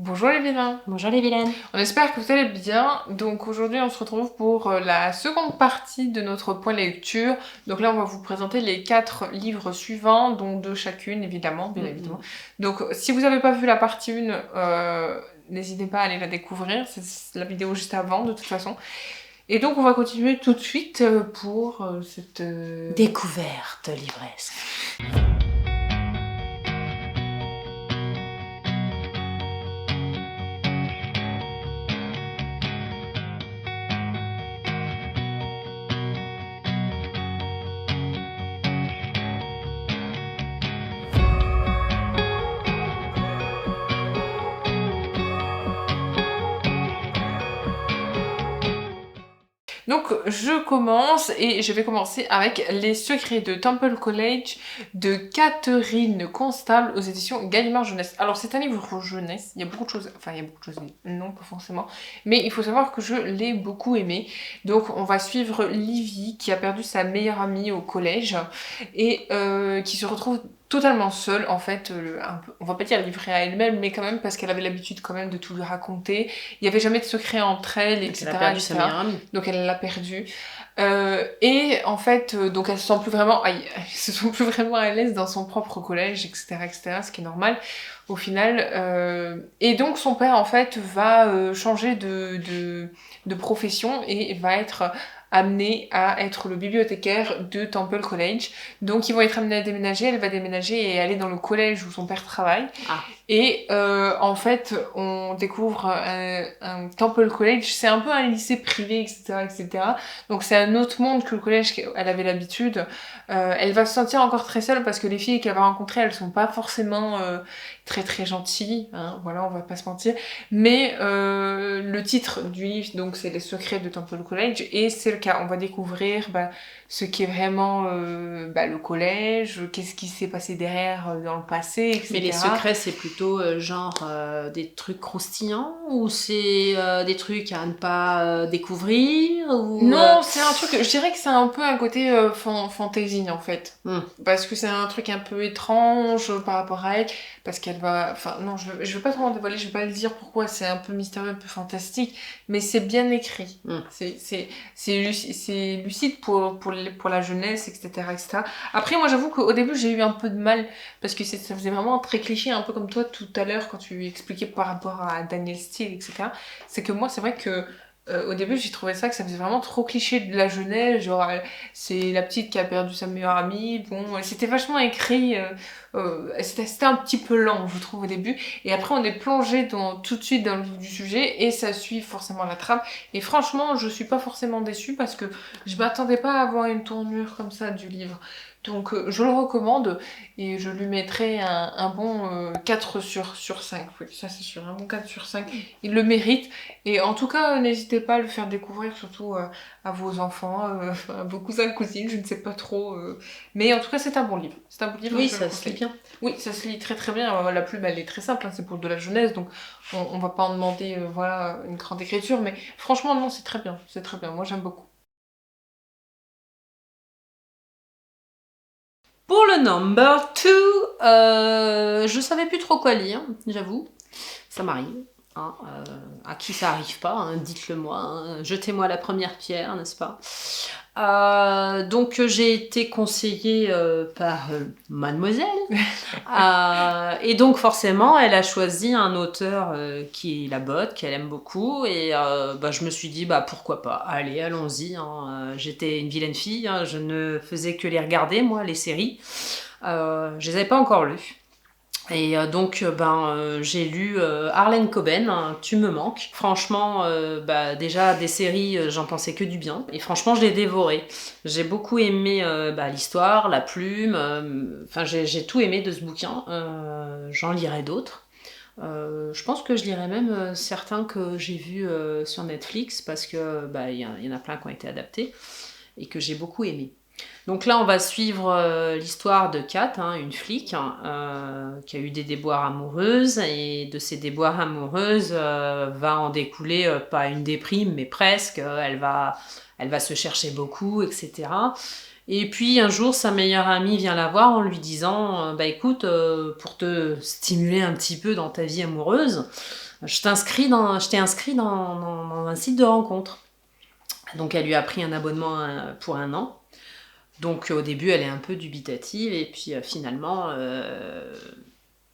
Bonjour les vilains. Bonjour les vilaines. On espère que vous allez bien. Donc aujourd'hui on se retrouve pour la seconde partie de notre point lecture. Donc là on va vous présenter les 4 livres suivants, dont 2 chacune évidemment, bien évidemment. Donc si vous n'avez pas vu la partie 1, n'hésitez pas à aller la découvrir, c'est la vidéo juste avant de toute façon. Et donc on va continuer tout de suite pour cette... Découverte livresque. Donc je commence et je vais commencer avec Les secrets de Temple College de Catherine Constable aux éditions Gallimard Jeunesse. Alors c'est un livre jeunesse, il y a beaucoup de choses, non pas forcément, mais il faut savoir que je l'ai beaucoup aimé. Donc on va suivre Livy qui a perdu sa meilleure amie au collège et qui se retrouve totalement seule en fait, on va pas dire livrée à elle-même, mais quand même parce qu'elle avait l'habitude quand même de tout lui raconter. Il y avait jamais de secret entre elles, etc. Elle a perdu sa meilleure amie. Donc elle l'a perdu. Et en fait, donc elle se sent plus vraiment, elles se sent plus vraiment à l'aise dans son propre collège, etc., ce qui est normal au final. Et donc son père en fait va changer de profession et va être amené à être le bibliothécaire de Temple College. Donc ils vont être amenés à déménager, elle va déménager et aller dans le collège où son père travaille. Ah. Et en fait, on découvre un Temple College, c'est un peu un lycée privé, etc. Donc c'est un autre monde que le collège qu'elle avait l'habitude. Elle va se sentir encore très seule parce que les filles qu'elle va rencontrer, elles sont pas forcément très gentilles, hein, voilà, on va pas se mentir. Mais le titre du livre, donc c'est Les secrets de Temple College, et c'est le cas. On va découvrir ce qui est vraiment le collège, qu'est-ce qui s'est passé derrière dans le passé, etc. Mais les secrets, c'est plutôt des trucs croustillants ou c'est des trucs à ne pas découvrir ou, Non, c'est un truc, je dirais que c'est un peu un côté fantasy en fait. Parce que c'est un truc un peu étrange par rapport à elle, parce qu'elle va... Enfin non, je veux pas trop en dévoiler, je vais pas le dire pourquoi, c'est un peu mystérieux, un peu fantastique, mais c'est bien écrit. C'est lucide pour la jeunesse, etc. Après, moi j'avoue qu'au début j'ai eu un peu de mal, parce que ça faisait vraiment très cliché, un peu comme toi tout à l'heure quand tu expliquais par rapport à Daniel Steele, etc. C'est que moi c'est vrai que au début, j'ai trouvé ça que ça faisait vraiment trop cliché de la jeunesse, genre c'est la petite qui a perdu sa meilleure amie, bon, c'était vachement écrit, c'était un petit peu lent, je trouve, au début, et après on est plongé tout de suite dans le vif du sujet, et ça suit forcément la trame, et franchement, je suis pas forcément déçue, parce que je m'attendais pas à avoir une tournure comme ça du livre. Donc je le recommande et je lui mettrai un bon 4 sur 5. Oui, ça c'est sûr, un bon 4 sur 5. Il le mérite. Et en tout cas, n'hésitez pas à le faire découvrir surtout à vos enfants, à vos cousins, cousines, je ne sais pas trop. Mais en tout cas, c'est un bon livre. C'est un bon livre. Oui, ça se lit bien. Oui, ça se lit très bien. La plume, elle est très simple, hein, c'est pour de la jeunesse, donc on va pas en demander voilà, une grande écriture. Mais franchement, non, c'est très bien. C'est très bien. Moi, j'aime beaucoup. Pour le number 2, je savais plus trop quoi lire, j'avoue. Ça m'arrive. Hein, à qui ça arrive pas, hein, dites-le moi, hein, jetez-moi la première pierre, n'est-ce pas? Donc j'ai été conseillée par mademoiselle et donc forcément elle a choisi un auteur qui la botte, qu'elle aime beaucoup, et je me suis dit pourquoi pas, allez, allons-y, hein. J'étais une vilaine fille, hein, je ne faisais que les regarder, moi, les séries, je les avais pas encore lues. Et donc j'ai lu Harlan Coben, hein, Tu me manques. Franchement, déjà des séries, j'en pensais que du bien. Et franchement, je l'ai dévoré. J'ai beaucoup aimé l'histoire, la plume. J'ai tout aimé de ce bouquin. J'en lirai d'autres. Je pense que je lirai même certains que j'ai vus sur Netflix, parce que y en a plein qui ont été adaptés et que j'ai beaucoup aimé. Donc là, on va suivre l'histoire de Kat, hein, une flic qui a eu des déboires amoureuses, et de ces déboires amoureuses va en découler pas une déprime, mais presque. Elle va se chercher beaucoup, etc. Et puis un jour, sa meilleure amie vient la voir en lui disant bah écoute, pour te stimuler un petit peu dans ta vie amoureuse, je t'ai inscrit dans un site de rencontre. Donc elle lui a pris un abonnement pour 1 an. Donc au début, elle est un peu dubitative et puis finalement,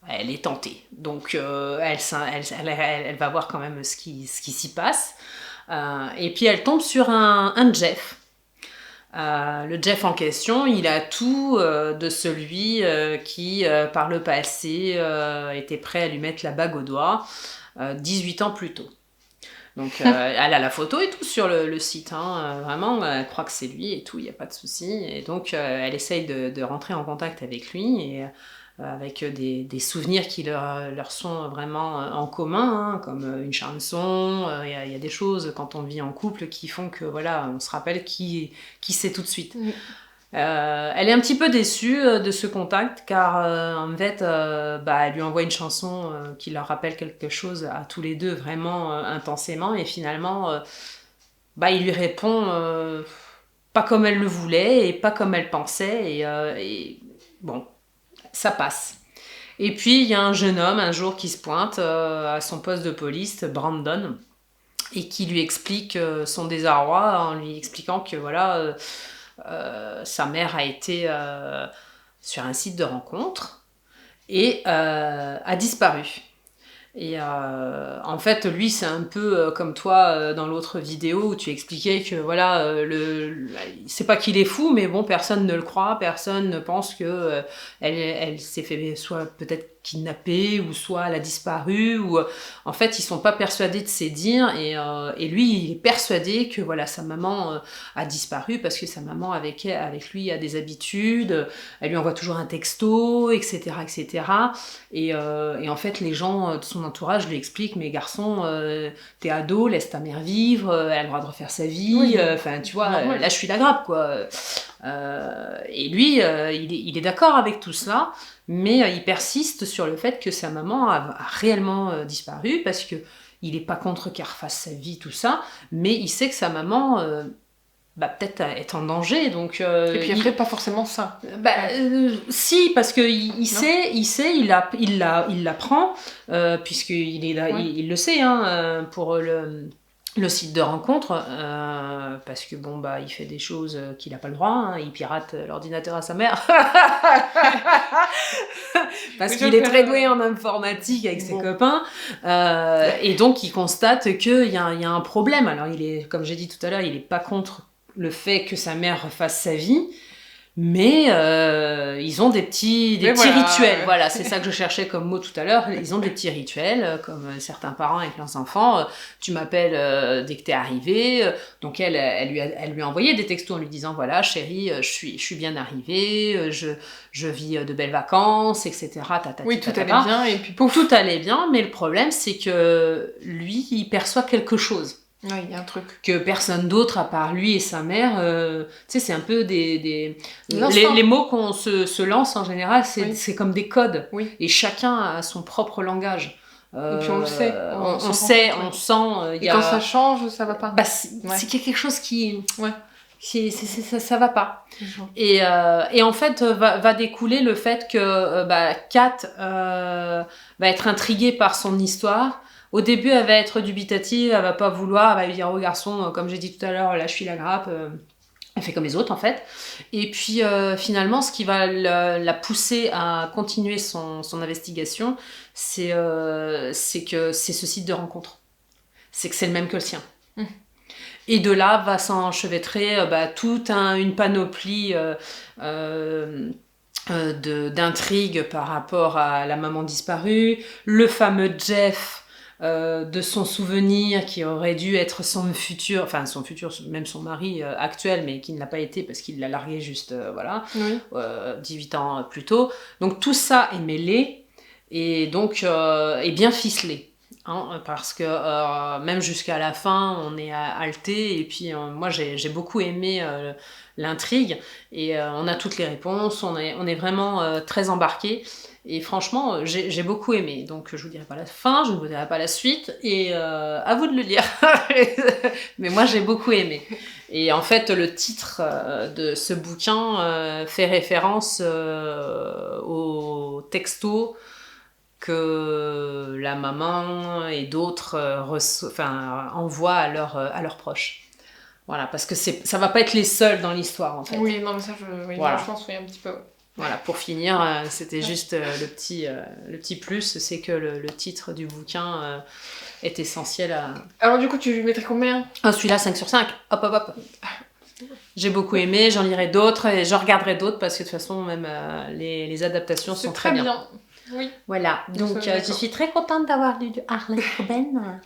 elle est tentée. Donc elle va voir quand même ce qui s'y passe. Et puis elle tombe sur un Jeff. Le Jeff en question, il a tout de celui qui, par le passé, était prêt à lui mettre la bague au doigt 18 ans plus tôt. Donc elle a la photo et tout sur le site, hein, vraiment, elle croit que c'est lui et tout, il n'y a pas de souci. Et donc elle essaye de rentrer en contact avec lui et avec des souvenirs qui leur sont vraiment en commun, hein, comme une chanson, il y a des choses quand on vit en couple qui font que voilà, on se rappelle qui c'est tout de suite. Elle est un petit peu déçue de ce contact car en fait elle lui envoie une chanson qui leur rappelle quelque chose à tous les deux vraiment intensément et finalement il lui répond pas comme elle le voulait et pas comme elle pensait et bon, ça passe. Et puis il y a un jeune homme un jour qui se pointe à son poste de police, Brandon, et qui lui explique son désarroi en lui expliquant que voilà sa mère a été sur un site de rencontre et a disparu. Et en fait, lui, c'est un peu comme toi dans l'autre vidéo où tu expliquais que voilà, c'est pas qu'il est fou, mais bon, personne ne le croit, personne ne pense que elle s'est fait soit peut-être kidnappée ou soit elle a disparu ou en fait ils sont pas persuadés de ses dires et lui il est persuadé que voilà sa maman a disparu parce que sa maman avec lui a des habitudes, elle lui envoie toujours un texto, etc., et en fait les gens de son entourage lui expliquent mais garçon t'es ado, laisse ta mère vivre, elle a le droit de refaire sa vie, enfin tu vois, là je suis la grappe quoi. Et lui il est d'accord avec tout cela, mais il persiste sur le fait que sa maman a réellement disparu parce que il est pas contre qu'elle refasse sa vie tout ça, mais il sait que sa maman peut-être est en danger, donc et puis après pas forcément ça. si, parce que il sait, il l'apprend puisqu'il est là, il le sait pour le site de rencontre parce que bon il fait des choses qu'il n'a pas le droit, il pirate l'ordinateur à sa mère parce qu'il est très doué en informatique avec ses copains et donc il constate qu'il y a un problème. Alors il est, comme j'ai dit tout à l'heure, il est pas contre le fait que sa mère refasse sa vie, mais ils ont des petits rituels. Voilà, c'est ça que je cherchais comme mot tout à l'heure. Ils ont des petits rituels, comme certains parents avec leurs enfants. Tu m'appelles dès que t'es arrivé. Donc elle lui a envoyé des textos en lui disant voilà chérie, je suis bien arrivée, je vis de belles vacances, etc. Oui, tout allait bien et puis pouf. Tout allait bien, mais le problème c'est que lui, il perçoit quelque chose. Oui, il y a un truc. Que personne d'autre à part lui et sa mère, tu sais, c'est un peu les mots qu'on se lance en général, c'est comme des codes. Oui. Et chacun a son propre langage. Et puis on le sait. On sait, on sent. Et quand ça change, ça va pas. C'est quelque chose qui. Ouais. Ça va pas. Et en fait, va découler le fait que Kat va être intriguée par son histoire. Au début, elle va être dubitative, elle va pas vouloir, elle va lui dire « Oh garçon, comme j'ai dit tout à l'heure, là je suis la grappe. » Elle fait comme les autres en fait. Et puis finalement, ce qui va la pousser à continuer son investigation, c'est que c'est ce site de rencontre. C'est que c'est le même que le sien. Et de là va s'enchevêtrer toute une panoplie d'intrigues par rapport à la maman disparue, le fameux Jeff de son souvenir qui aurait dû être son futur, même son mari actuel, mais qui ne l'a pas été parce qu'il l'a largué juste 18 ans plus tôt. Donc tout ça est mêlé et donc est bien ficelé. Parce que même jusqu'à la fin on est halté et puis moi j'ai beaucoup aimé l'intrigue et on a toutes les réponses, on est vraiment très embarqué Et franchement, j'ai beaucoup aimé. Donc je vous dirai pas la fin, je ne vous dirai pas la suite, et à vous de le lire. Mais moi j'ai beaucoup aimé. Et en fait, le titre de ce bouquin fait référence au texto que la maman et d'autres envoient à leurs proches. Voilà, parce que ça va pas être les seuls dans l'histoire, en fait. Oui, non, mais ça, Voilà. je pense, oui, un petit peu. Voilà, pour finir, c'était juste le petit plus, c'est que le titre du bouquin est essentiel à... Alors du coup, tu lui mettrais combien ? Ah, celui-là, 5 sur 5. Hop, hop, hop. J'ai beaucoup aimé, j'en lirai d'autres, et j'en regarderai d'autres, parce que de toute façon, même les adaptations sont très bien. Oui. Voilà, donc je suis très contente d'avoir lu Harlan Coben.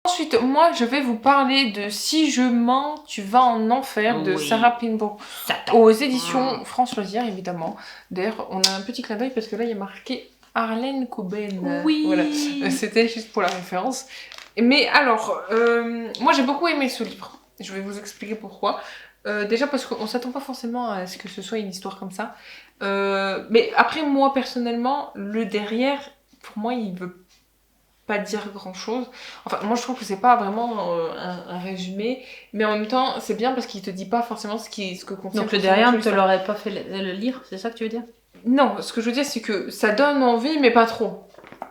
Ensuite, moi, je vais vous parler de Si je mens, tu vas en enfer de Sarah Pinborough aux éditions France Loisirs, évidemment. D'ailleurs, on a un petit clin d'œil parce que là, il y a marqué Harlan Coben. Oui. Voilà, c'était juste pour la référence. Mais alors, moi, j'ai beaucoup aimé ce livre. Je vais vous expliquer pourquoi. Déjà parce qu'on s'attend pas forcément à ce que ce soit une histoire comme ça. Mais après, moi, personnellement, le derrière, pour moi, il veut pas dire grand chose. Enfin, moi je trouve que c'est pas vraiment un résumé, mais en même temps c'est bien parce qu'il te dit pas forcément ce que contient. Donc le derrière ne te l'aurait pas fait le lire, c'est ça que tu veux dire ? Non, ce que je veux dire c'est que ça donne envie, mais pas trop.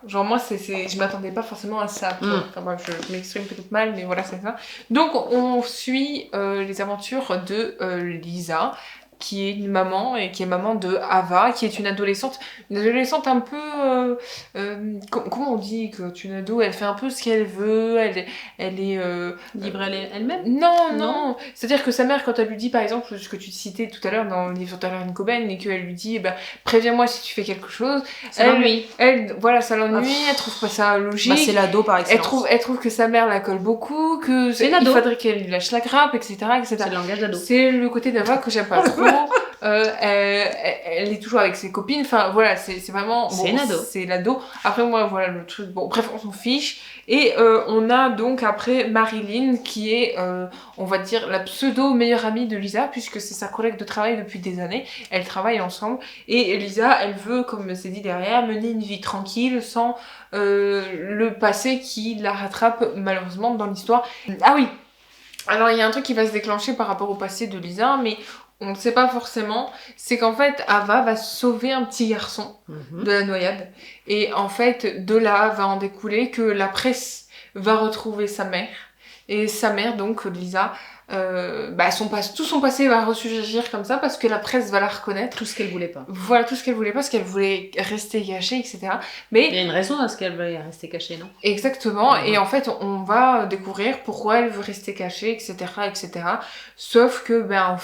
Genre moi je m'attendais pas forcément à ça. Enfin bref, je m'exprime peut-être mal, mais voilà c'est ça. Donc on suit les aventures de Lisa, qui est une maman et qui est maman de Ava, qui est une adolescente un peu comment on dit quand une ado elle fait un peu ce qu'elle veut, elle est libre elle-même. Non, c'est-à-dire que sa mère, quand elle lui dit par exemple ce que tu citais tout à l'heure dans le livre de Harlan Coben, et qu'elle lui dit préviens-moi si tu fais quelque chose, ça l'ennuie, ça l'ennuie, elle trouve pas ça logique. C'est l'ado par excellence. Elle trouve que sa mère la colle beaucoup, que il faudrait qu'elle lui lâche la grappe, etc. C'est le langage d'ado. C'est le côté d'Ava que j'aime pas trop. Elle est toujours avec ses copines, enfin voilà, c'est vraiment c'est une ado. C'est l'ado. Après moi voilà le truc, bon bref on s'en fiche. Et on a donc après Marilyn qui est on va dire la pseudo meilleure amie de Lisa, puisque c'est sa collègue de travail depuis des années, elles travaillent ensemble, et Lisa elle veut, comme c'est dit derrière, mener une vie tranquille sans le passé qui la rattrape malheureusement dans l'histoire. Ah oui, alors il y a un truc qui va se déclencher par rapport au passé de Lisa, mais on ne sait pas forcément, c'est qu'en fait Ava va sauver un petit garçon de la noyade, et en fait de là va en découler que la presse va retrouver sa mère, et sa mère donc Lisa, tout son passé va ressurgir comme ça parce que la presse va la reconnaître. Tout ce qu'elle voulait pas. Voilà, tout ce qu'elle voulait pas, parce qu'elle voulait rester cachée, etc. Mais il y a une raison à ce qu'elle veuille rester cachée, non ? Exactement, et en fait on va découvrir pourquoi elle veut rester cachée, etc., etc. Sauf que voilà,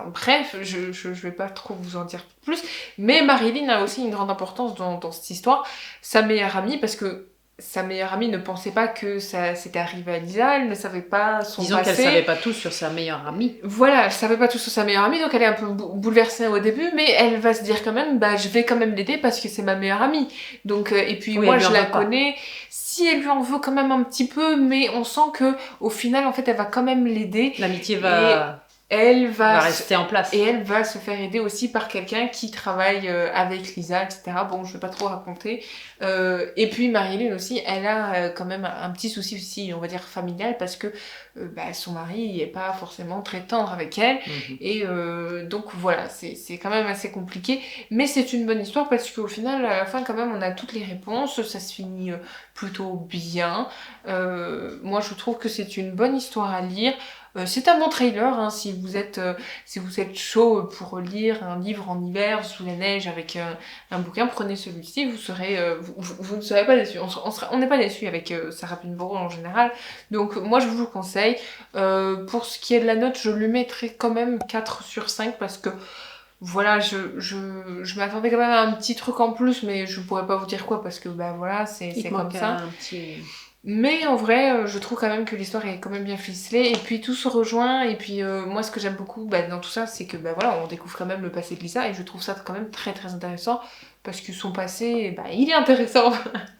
bref, je vais pas trop vous en dire plus, mais Marilyn a aussi une grande importance dans cette histoire, sa meilleure amie, parce que sa meilleure amie ne pensait pas que ça s'était arrivé à Lisa, elle ne savait pas son Disons passé. qu'elle savait pas tout sur sa meilleure amie. Voilà, elle savait pas tout sur sa meilleure amie, donc elle est un peu bouleversée au début, mais elle va se dire quand même, je vais quand même l'aider parce que c'est ma meilleure amie. Donc, et puis moi je la connais, si elle lui en veut quand même un petit peu, mais on sent que au final, en fait, elle va quand même l'aider. L'amitié va... Elle va rester en place. Et elle va se faire aider aussi par quelqu'un qui travaille avec Lisa, etc. Bon, je vais pas trop raconter. Et puis Marilyn aussi, elle a quand même un petit souci aussi, on va dire familial, parce que son mari est pas forcément très tendre avec elle. Et donc voilà, c'est quand même assez compliqué. Mais c'est une bonne histoire parce qu'au final, à la fin, quand même, on a toutes les réponses. Ça se finit plutôt bien. Moi, je trouve que c'est une bonne histoire à lire. C'est un bon trailer, hein, si vous êtes chaud pour lire un livre en hiver sous la neige avec un bouquin, prenez celui-ci, vous serez vous ne serez pas déçus. On n'est pas déçus avec Sarah Pinborough en général, donc moi je vous le conseille. Pour ce qui est de la note, je lui mettrai quand même 4 sur 5 parce que voilà, je m'attendais quand même à un petit truc en plus, mais je pourrais pas vous dire quoi parce que voilà, c'est comme ça. Mais en vrai, je trouve quand même que l'histoire est quand même bien ficelée, et puis tout se rejoint, et puis moi ce que j'aime beaucoup dans tout ça, c'est que voilà, on découvre quand même le passé de Lisa, et je trouve ça quand même très très intéressant, parce que son passé, il est intéressant.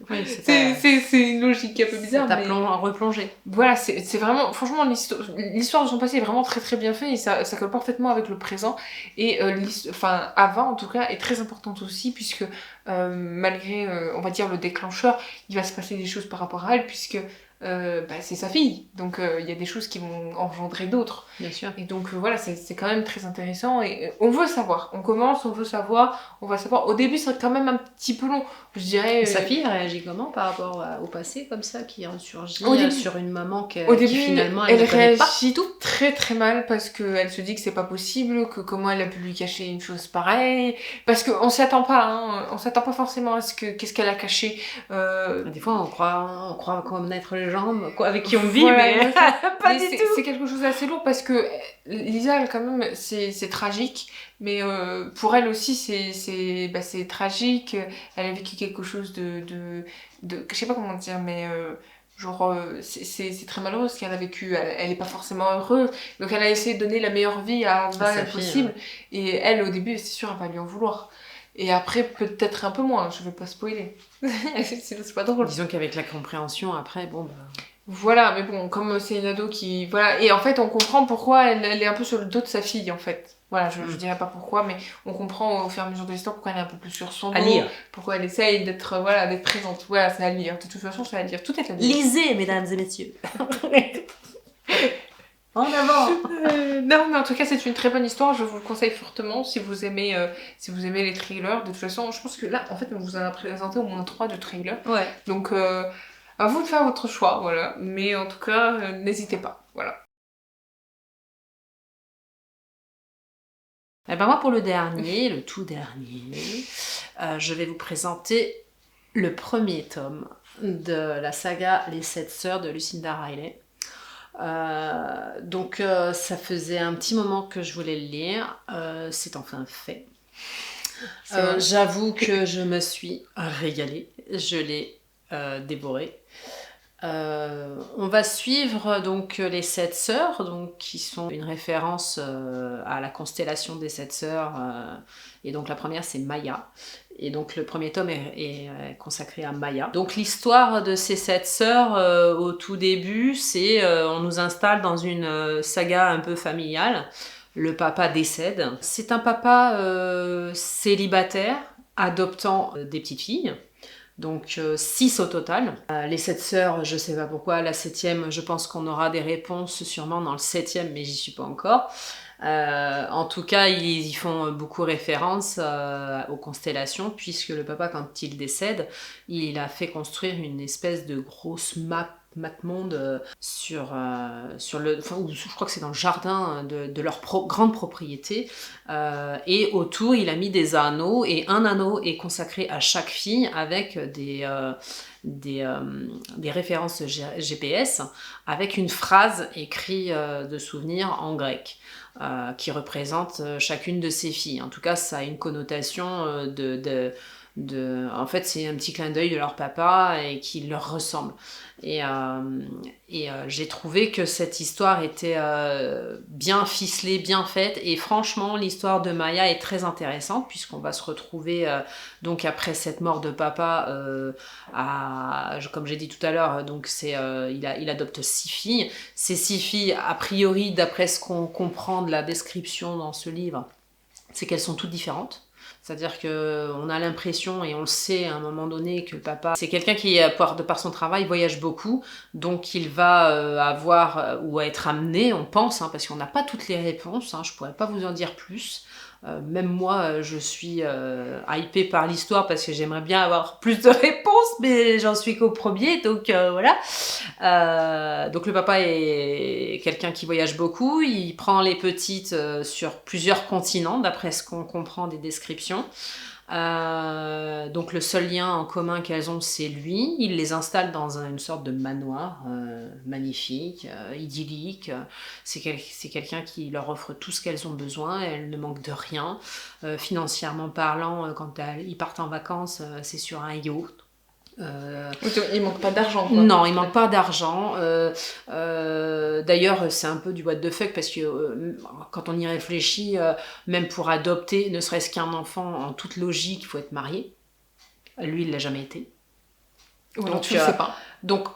Oui, C'est une logique un peu bizarre. Ça t'a replongé. Voilà, c'est vraiment, franchement, l'histoire de son passé est vraiment très très bien faite et ça colle parfaitement avec le présent. Et Ava, en tout cas, est très importante aussi, puisque malgré, on va dire, le déclencheur, il va se passer des choses par rapport à elle, puisque c'est sa fille. Donc il y a des choses qui vont engendrer d'autres. Bien sûr. Et donc voilà, c'est quand même très intéressant. Et on veut savoir. On commence, on veut savoir, on va savoir. Au début, c'est quand même un petit peu long, je dirais. Et sa fille réagit comment par rapport au passé, comme ça, qui ressurgit sur une maman qui finalement elle ne connaît pas réagit tout très très mal, parce qu'elle se dit que c'est pas possible, que comment elle a pu lui cacher une chose pareille, parce qu'on s'attend pas, hein, on s'attend pas forcément à qu'est-ce qu'elle a caché. Des fois on croit connaître les gens avec qui on vit, voilà, mais pas du tout. C'est quelque chose d'assez lourd, parce que Lisa, elle, quand même, c'est tragique, mais pour elle aussi c'est tragique. Elle a vécu quelque chose de je sais pas comment dire, mais c'est très malheureux ce qu'elle a vécu. Elle est pas forcément heureuse, donc elle a essayé de donner la meilleure vie à Ava possible, et elle, au début, c'est sûr, elle va lui en vouloir. Et après, peut-être un peu moins, je vais pas spoiler. C'est pas drôle. Disons qu'avec la compréhension, après, Voilà, mais bon, comme c'est une ado qui... Voilà, et en fait, on comprend pourquoi elle est un peu sur le dos de sa fille, en fait. Voilà, je dirais pas pourquoi, mais on comprend au fur et à mesure de l'histoire pourquoi elle est un peu plus sur son dos. À lire. Pourquoi elle essaye d'être présente. Voilà, c'est à lire. De toute façon, c'est à lire. Tout est à lire. Lisez, mesdames et messieurs. En avant. Non, mais en tout cas, c'est une très bonne histoire. Je vous le conseille fortement si vous aimez les trailers. De toute façon, je pense que là, en fait, on vous en a présenté au moins 3 de trailers. Ouais. Donc, à vous de faire votre choix, voilà. Mais en tout cas, n'hésitez pas, voilà. Et moi, pour le dernier, le tout dernier, je vais vous présenter le premier tome de la saga Les 7 sœurs de Lucinda Riley. Ça faisait un petit moment que je voulais le lire, c'est enfin fait. J'avoue que je me suis régalée, je l'ai dévoré. On va suivre donc les 7 sœurs, donc, qui sont une référence à la constellation des 7 sœurs, et donc la première c'est Maya, et donc le premier tome est consacré à Maya. Donc l'histoire de ces 7 sœurs au tout début, c'est on nous installe dans une saga un peu familiale. Le papa décède, c'est un papa célibataire adoptant des petites filles. Donc 6 au total. Les 7 sœurs, je sais pas pourquoi. La 7e, je pense qu'on aura des réponses sûrement dans le 7e, mais j'y suis pas encore. En tout cas, ils y font beaucoup référence aux constellations, puisque le papa, quand il décède, il a fait construire une espèce de grosse map-monde sur le... Enfin, je crois que c'est dans le jardin de leur grande propriété. Et autour, il a mis des anneaux, et un anneau est consacré à chaque fille avec des références GPS, avec une phrase écrite de souvenir en grec. Qui représente chacune de ces filles. En tout cas, ça a une connotation en fait, c'est un petit clin d'œil de leur papa et qui leur ressemble. Et j'ai trouvé que cette histoire était bien ficelée, bien faite. Et franchement, l'histoire de Maya est très intéressante, puisqu'on va se retrouver, donc après cette mort de papa, comme j'ai dit tout à l'heure, donc il adopte 6 filles. Ces 6 filles, a priori, d'après ce qu'on comprend de la description dans ce livre, c'est qu'elles sont toutes différentes. C'est-à-dire qu'on a l'impression, et on le sait à un moment donné, que le papa, c'est quelqu'un qui, de par son travail, voyage beaucoup. Donc il va avoir, ou être amené, on pense, parce qu'on n'a pas toutes les réponses, je ne pourrais pas vous en dire plus. Même moi, je suis hypée par l'histoire parce que j'aimerais bien avoir plus de réponses, mais j'en suis qu'au premier, donc voilà. Donc le papa est quelqu'un qui voyage beaucoup, il prend les petites sur plusieurs continents, d'après ce qu'on comprend des descriptions. Donc le seul lien en commun qu'elles ont, c'est lui. Il les installe dans une sorte de manoir magnifique, idyllique. C'est quelqu'un qui leur offre tout ce qu'elles ont besoin, elles ne manquent de rien. Financièrement parlant, quand ils partent en vacances, c'est sur un yacht. Il manque pas d'argent, quoi. Non, il manque pas d'argent. D'ailleurs, c'est un peu du what the fuck parce que quand on y réfléchit, même pour adopter, ne serait-ce qu'un enfant, en toute logique, il faut être marié. Lui, il l'a jamais été. Donc tu le sais pas. Donc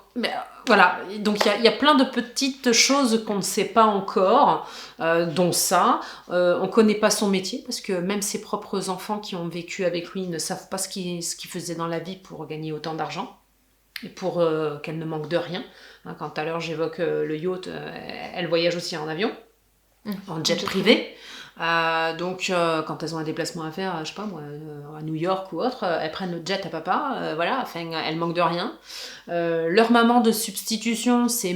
voilà, donc il y a plein de petites choses qu'on ne sait pas encore, dont ça. On connaît pas son métier parce que même ses propres enfants qui ont vécu avec lui ne savent pas ce qu'il faisait dans la vie pour gagner autant d'argent et pour qu'elle ne manque de rien. Quand tout à l'heure j'évoque le yacht, elle voyage aussi en avion, en jet privé. Donc quand elles ont un déplacement à faire, je sais pas moi, à New York ou autre, elles prennent le jet à papa, voilà, enfin elles manquent de rien. Leur maman de substitution, c'est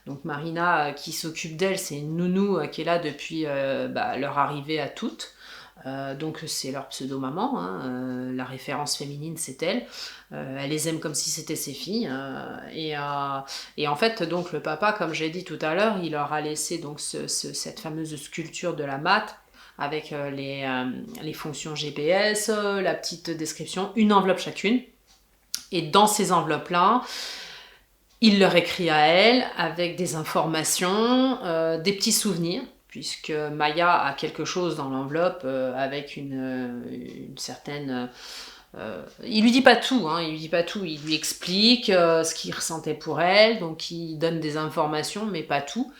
donc Marina qui s'occupe d'elle, c'est une nounou qui est là depuis leur arrivée à toutes. Donc c'est leur pseudo-maman, la référence féminine c'est elle. Elle les aime comme si c'était ses filles. Et en fait, donc le papa, comme j'ai dit tout à l'heure, il leur a laissé donc cette fameuse sculpture de la mat avec les fonctions GPS, la petite description, une enveloppe chacune. Et dans ces enveloppes-là, il leur écrit à elle avec des informations, des petits souvenirs, puisque Maya a quelque chose dans l'enveloppe avec une certaine... il lui dit pas tout, il lui explique ce qu'il ressentait pour elle, donc il donne des informations, mais pas tout,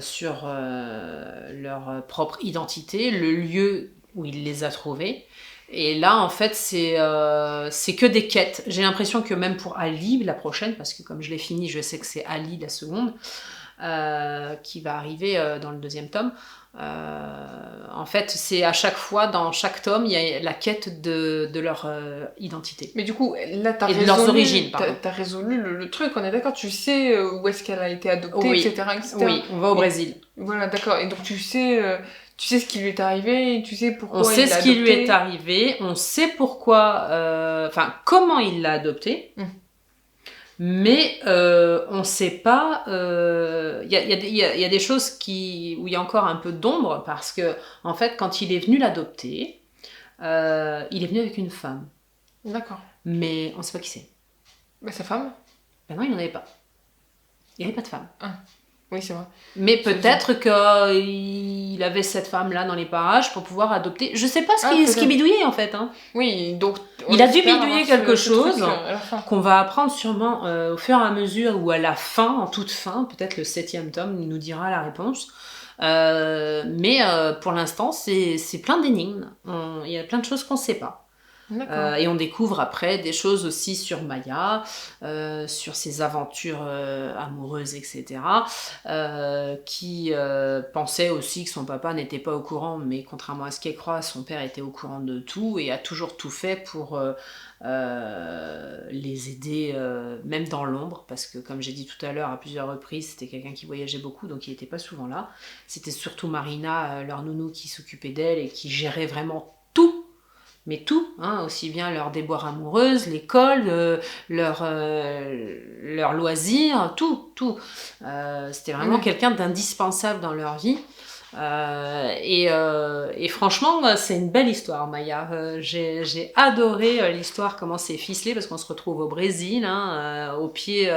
sur leur propre identité, le lieu où il les a trouvés. Et là, en fait, c'est que des quêtes. J'ai l'impression que même pour Ali, la prochaine, parce que comme je l'ai fini, je sais que c'est Ali la seconde, qui va arriver dans le 2e tome. En fait, c'est à chaque fois, dans chaque tome, il y a la quête de leur identité. Mais du coup, là, et de leurs origines, pardon. T'as résolu le truc, on est d'accord, tu sais où est-ce qu'elle a été adoptée, oui. etc. Oui, on va au Brésil. Voilà, d'accord. Et donc tu sais ce qui lui est arrivé, tu sais pourquoi on sait il l'a ce qui adopté. lui est arrivé, on sait pourquoi, comment il l'a adopté. Mais on ne sait pas. Il y a des choses où il y a encore un peu d'ombre parce que, en fait, quand il est venu l'adopter, il est venu avec une femme. D'accord. Mais on ne sait pas qui c'est. Bah, sa femme ? Ben non, il n'en avait pas. Il n'y avait pas de femme. Oui, c'est vrai. Mais peut-être qu'il avait cette femme-là dans les parages pour pouvoir adopter. Je ne sais pas ce qu'il bidouillait en fait. Oui, donc il a dû bidouiller quelque chose qu'on va apprendre sûrement au fur et à mesure ou à la fin, en toute fin, peut-être le 7e tome nous dira la réponse. Mais pour l'instant, c'est plein d'énigmes. Il y a plein de choses qu'on ne sait pas. Et on découvre après des choses aussi sur Maya, sur ses aventures amoureuses, etc. Qui pensait aussi que son papa n'était pas au courant, mais contrairement à ce qu'elle croit, son père était au courant de tout et a toujours tout fait pour les aider, même dans l'ombre, parce que comme j'ai dit tout à l'heure à plusieurs reprises, c'était quelqu'un qui voyageait beaucoup, donc il n'était pas souvent là. C'était surtout Marina, leur nounou, qui s'occupait d'elle et qui gérait vraiment tout. Mais tout, aussi bien leurs déboires amoureuses, l'école, leurs loisirs, tout. C'était vraiment quelqu'un d'indispensable dans leur vie. Et franchement, c'est une belle histoire, Maya. J'ai adoré l'histoire, comment c'est ficelé, parce qu'on se retrouve au Brésil, au pied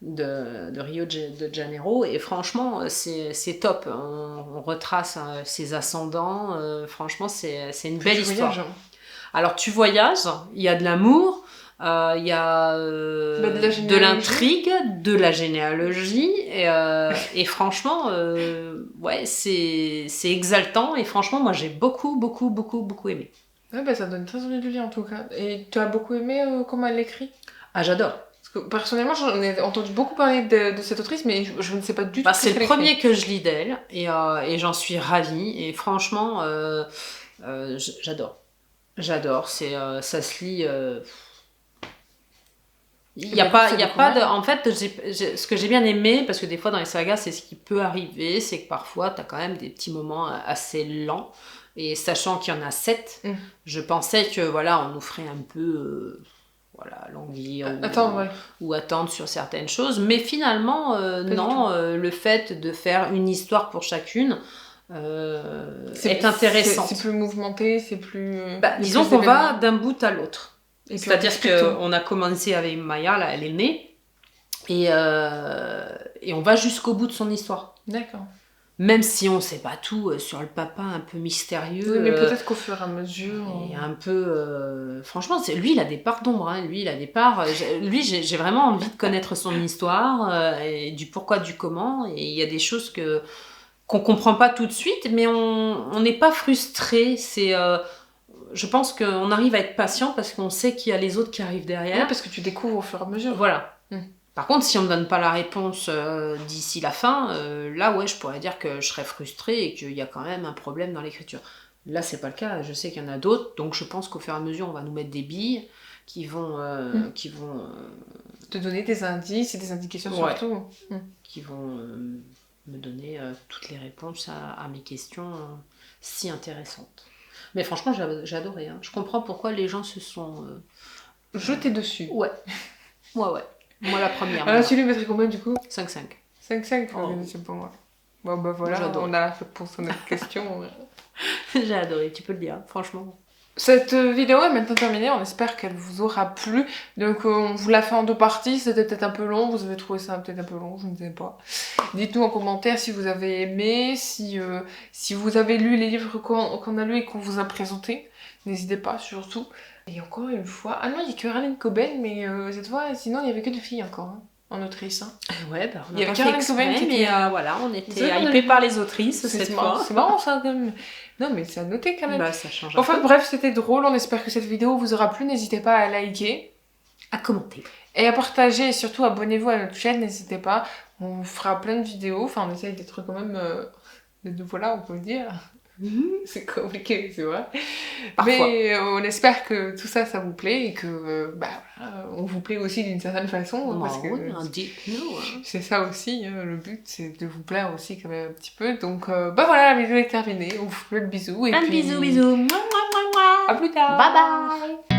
de Rio de Janeiro, et franchement c'est top. On retrace ses ascendants, franchement c'est une belle histoire. Alors tu voyages, il y a de l'amour, il y a de l'intrigue, de la généalogie, et franchement ouais, c'est exaltant, et franchement moi j'ai beaucoup aimé. Ouais, ça donne très envie de lire en tout cas. Et tu as beaucoup aimé comment elle écrit ? Ah, j'adore. Personnellement, j'en ai entendu beaucoup parler de cette autrice, mais je ne sais pas du tout. C'est le premier que je lis d'elle, et j'en suis ravie. Et franchement, j'adore. J'adore. Ça se lit. Il y a pas de. En fait, ce que j'ai bien aimé, parce que des fois dans les sagas, c'est ce qui peut arriver, c'est que parfois, tu as quand même des petits moments assez lents. Et sachant qu'il y en a 7, je pensais que voilà, on nous ferait un peu. Languir ou attendre sur certaines choses, mais finalement non, le fait de faire une histoire pour chacune, est intéressante. C'est plus mouvementé, c'est plus... disons qu'on va d'un bout à l'autre. Et puis C'est-à-dire on discute. qu'on a commencé avec Maya, là, elle est née, et on va jusqu'au bout de son histoire. D'accord. Même si on ne sait pas tout sur le papa un peu mystérieux. Oui, mais peut-être qu'au fur et à mesure... Et un peu... franchement, lui, il a des parts d'ombre. Hein. Lui, il a des parts... j'ai vraiment envie de connaître son histoire, et du pourquoi, du comment. Et il y a des choses qu'on comprend pas tout de suite, mais on n'est pas frustré. Je pense qu'on arrive à être patient parce qu'on sait qu'il y a les autres qui arrivent derrière. Ouais, parce que tu découvres au fur et à mesure. Voilà. Par contre, si on me donne pas la réponse d'ici la fin, là, ouais, je pourrais dire que je serais frustrée et qu'il y a quand même un problème dans l'écriture. Là, c'est pas le cas. Je sais qu'il y en a d'autres, donc je pense qu'au fur et à mesure, on va nous mettre des billes qui vont te donner des indices et des indications Ouais. surtout. qui vont me donner toutes les réponses à mes questions si intéressantes. Mais franchement, j'ai adoré. Hein. Je comprends pourquoi les gens se sont... Jeter dessus. Ouais. Ouais. Moi, la première. Alors, tu lui mettrais combien du coup? 5-5. 5-5 Oh. c'est pour moi. Bon, bah voilà, J'adore. on a la réponse à notre question. J'ai adoré, tu peux le dire, franchement. Cette vidéo est maintenant terminée, on espère qu'elle vous aura plu. Donc on vous l'a fait en 2 parties, c'était peut-être un peu long, vous avez trouvé ça peut-être un peu long, je ne sais pas. Dites-nous en commentaire si vous avez aimé, si vous avez lu les livres qu'on a lus et qu'on vous a présentés. N'hésitez pas surtout. Et encore une fois, ah non, il n'y a que Caroline Coben, mais cette fois, sinon il n'y avait que 2 filles encore, hein, en autrice. Hein. Ouais, on Il y a avait pas fait Caroline exprès, Coben qui mais était... voilà, on était C'est vrai, hypés par les autrices cette fois. C'est marrant ça quand même. Non mais c'est à noter quand même. Bah, ça change un Enfin peu. bref, c'était drôle, on espère que cette vidéo vous aura plu, n'hésitez pas à liker. À commenter. Et à partager, et surtout abonnez-vous à notre chaîne, n'hésitez pas. On fera plein de vidéos, enfin on essaye d'être quand même... voilà, on peut le dire. C'est compliqué, tu vois. Parfois. Mais on espère que tout ça, ça vous plaît et que voilà, on vous plaît aussi d'une certaine façon. Parce que dites-nous. c'est ça aussi, hein, le but, c'est de vous plaire aussi quand même un petit peu. Donc voilà, la vidéo est terminée. On vous fait le bisou. Et Un puis... bisou. À plus tard. Bye bye.